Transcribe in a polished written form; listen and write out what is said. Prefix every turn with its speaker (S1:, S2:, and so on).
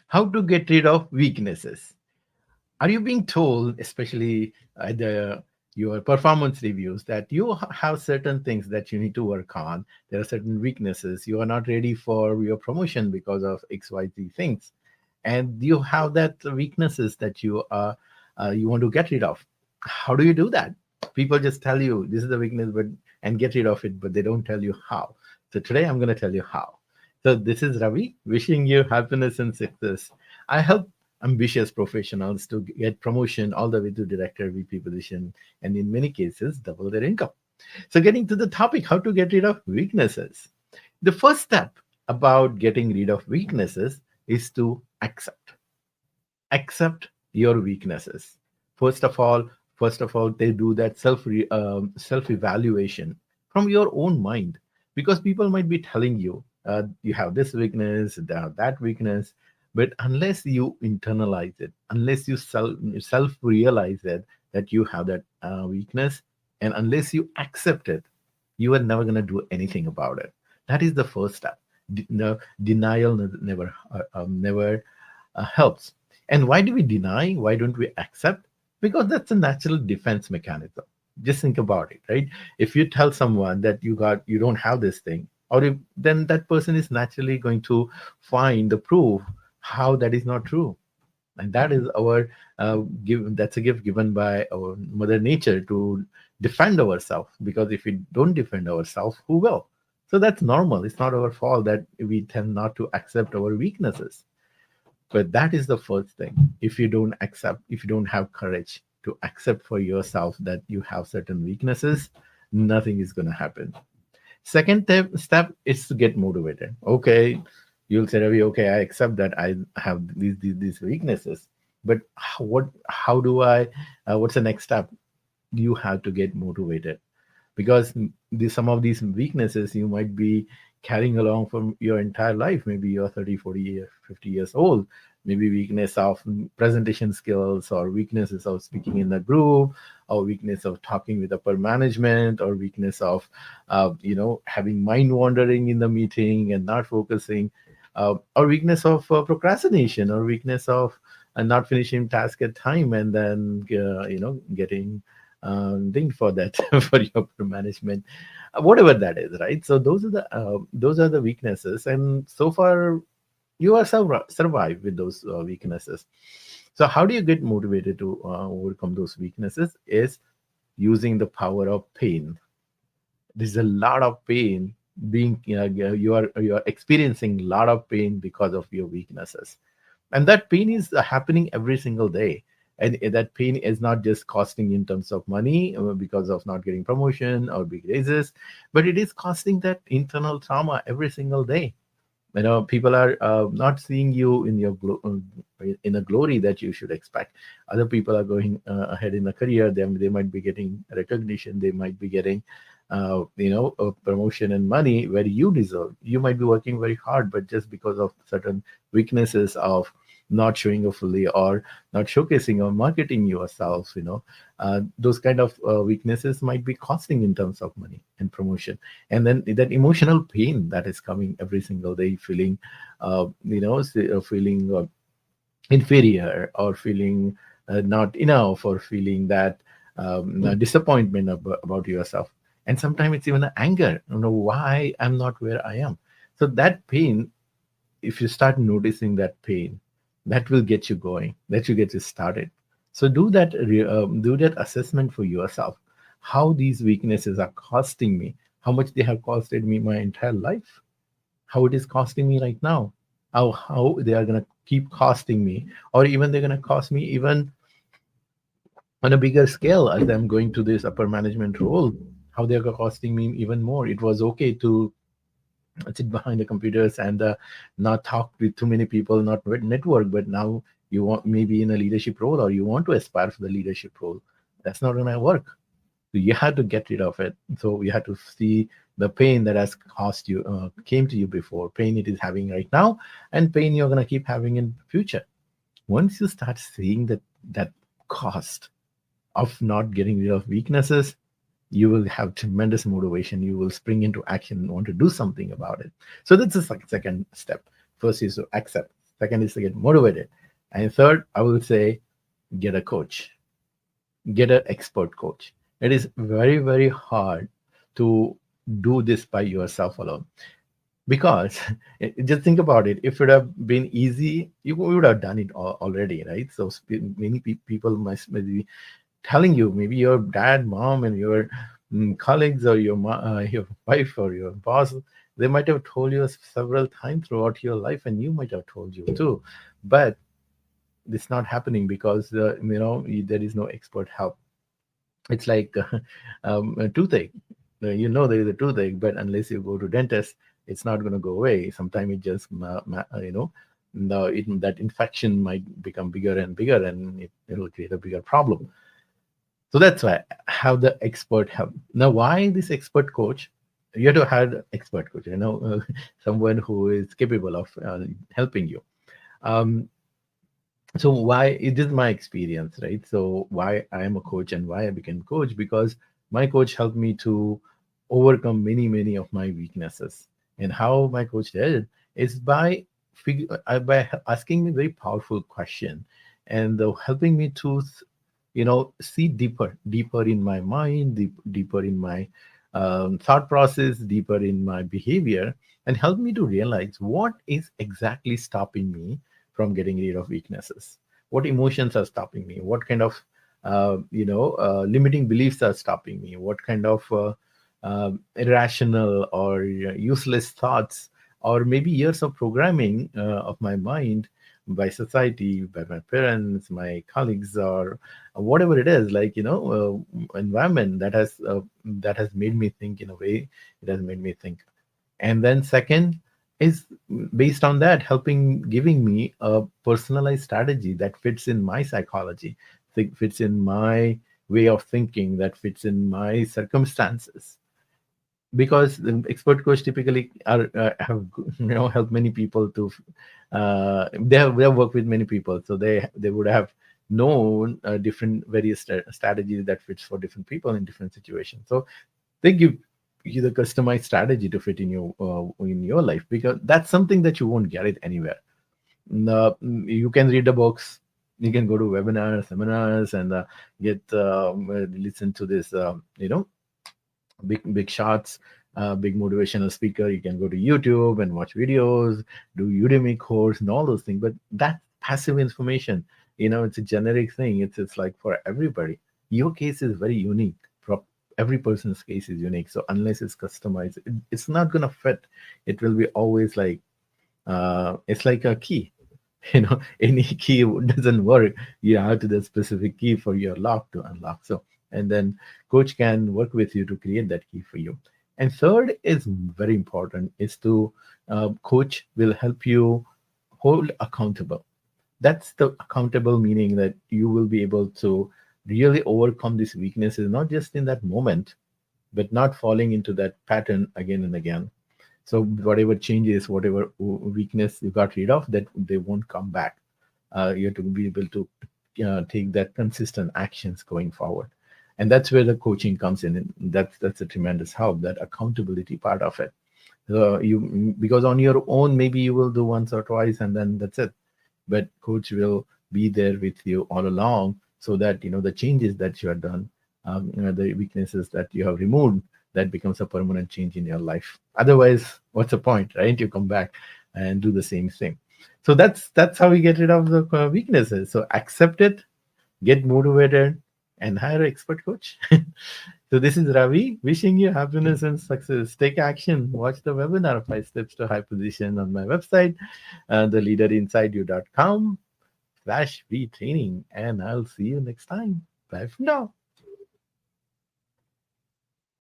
S1: How to get rid of weaknesses. Are you being told, especially at your performance reviews, that you have certain things that you need to work on? There are certain weaknesses. You are not ready for your promotion because of XYZ things, and you have that weaknesses that you want to get rid of. How do you do that? People just tell you this is the weakness, but and get rid of it, but they don't tell you how. So today I'm going to tell you how. So this is Ravi wishing you happiness and success. I help ambitious professionals to get promotion all the way to director VP position, and in many cases double their income. So getting to the topic, how to get rid of weaknesses. The first step about getting rid of weaknesses is to accept your weaknesses. First of all they do that self evaluation from your own mind, because people might be telling you you have this weakness, that weakness, but unless you internalize it, unless you self realize it, that you have that weakness, and unless you accept it, you are never going to do anything about it. That is the first step. No, denial never helps. And why do we deny? Why don't we accept? Because that's a natural defense mechanism. Just think about it, right? If you tell someone that you don't have this thing, or if, then that person is naturally going to find the proof how that is not true. And that is our that's a gift given by our mother nature to defend ourselves, because if we don't defend ourselves, who will? So that's normal. It's not our fault that we tend not to accept our weaknesses. But that is the first thing. If you don't accept, if you don't have courage to accept for yourself that you have certain weaknesses, nothing is going to happen. Second step is to get motivated. Okay, you'll say, Ravi, okay, I accept that I have these weaknesses, but how do I? What's the next step? You have to get motivated, because some of these weaknesses you might be carrying along from your entire life. Maybe you're 30, 40 years, 50 years old. Maybe weakness of presentation skills, or weaknesses of speaking in a group, or weakness of talking with upper management, or weakness of having mind wandering in the meeting and not focusing, or weakness of procrastination, or weakness of not finishing task at time, and then getting dinged for that for your management, whatever that is, right? So those are the weaknesses, and so far you are survive with those weaknesses. So how do you get motivated to overcome those weaknesses? Is using the power of pain. There's a lot of pain being you are experiencing a lot of pain because of your weaknesses, and that pain is happening every single day. And that pain is not just costing in terms of money because of not getting promotion or big raises, but it is costing that internal trauma every single day. People are not seeing you in your in a glory that you should expect. Other people are going ahead in a career. They might be getting recognition, they might be getting a promotion and money where you deserve. You might be working very hard, but just because of certain weaknesses of not showing up fully, or not showcasing or marketing yourself, those kind of weaknesses might be costing in terms of money and promotion. And then that emotional pain that is coming every single day, feeling feeling inferior, or feeling not enough, or feeling that disappointment about yourself. And sometimes it's even anger, why I'm not where I am. So that pain, if you start noticing that pain, that will get you going, that you get you started. So do that assessment for yourself, how these weaknesses are costing me, how much they have costed me my entire life, how it is costing me right now, how they are going to keep costing me, or even they're going to cost me even on a bigger scale as I'm going to this upper management role, how they're costing me even more. It was okay to sit behind the computers and not talk with too many people, not network, but now you want maybe in a leadership role, or you want to aspire for the leadership role. That's not going to work. So you had to get rid of it. So you had to see the pain that has cost you, came to you before, pain it is having right now, and pain you're going to keep having in future. Once you start seeing that cost of not getting rid of weaknesses, you will have tremendous motivation. You will spring into action and want to do something about it. So that's the second step. First is to accept. Second is to get motivated. And third, I will say get a coach, get an expert coach. It is very, very hard to do this by yourself alone because just think about it. If it would have been easy, you would have done it already, right? So many people must be telling you, maybe your dad, mom, and your colleagues or your wife or your boss, they might have told you several times throughout your life, and you might have told you too. But it's not happening because there is no expert help. It's like a toothache. There is a toothache, but unless you go to dentist, it's not going to go away. Sometimes it just that infection might become bigger and bigger, and it'll create a bigger problem. So that's why have the expert help. Now, why this expert coach? You have to have expert coach. Someone who is capable of helping you. Um, so why it is my experience, right? So why I am a coach and why I became coach, because my coach helped me to overcome many of my weaknesses. And how my coach did is by asking me very powerful question, and helping me to see deeper in my mind, deeper in my thought process, deeper in my behavior, and help me to realize what is exactly stopping me from getting rid of weaknesses. What emotions are stopping me? What kind of limiting beliefs are stopping me? What kind of irrational or useless thoughts, or maybe years of programming of my mind by society, by my parents, my colleagues, or whatever it is, like environment that has made me think in a way it has made me think. And then second is based on that, helping giving me a personalized strategy that fits in my psychology, fits in my way of thinking, that fits in my circumstances. Because the expert coach typically have helped many people to they have worked with many people, so they would have known different various strategies that fits for different people in different situations. So they give you the customized strategy to fit in your life, because that's something that you won't get it anywhere. You can read the books, you can go to webinars, seminars, and get listen to this big shots, big motivational speaker. You can go to YouTube and watch videos, do Udemy course and all those things. But that passive information, it's a generic thing. It's like for everybody. Your case is very unique. Every person's case is unique. So unless it's customized, it's not gonna fit. It will be always like it's like a key. Any key doesn't work. You have to the specific key for your lock to unlock. So, and then coach can work with you to create that key for you. And third is very important, is to coach will help you hold accountable. That's the accountable meaning, that you will be able to really overcome these weaknesses, not just in that moment, but not falling into that pattern again and again. So whatever changes, whatever weakness you got rid of, that they won't come back. You have to be able to take that consistent actions going forward, and that's where the coaching comes in. And that's a tremendous help, that accountability part of it. So because on your own, maybe you will do once or twice, and then that's it. But coach will be there with you all along, so that the changes that you have done, the weaknesses that you have removed, that becomes a permanent change in your life. Otherwise, what's the point, right? You come back and do the same thing. So that's how we get rid of the weaknesses. So accept it, get motivated, and hire an expert coach. So this is Ravi wishing you happiness and success. Take action. Watch the webinar 5 steps to high position on my website, theleaderinsideyou.com/free training. And I'll see you next time. Bye for now.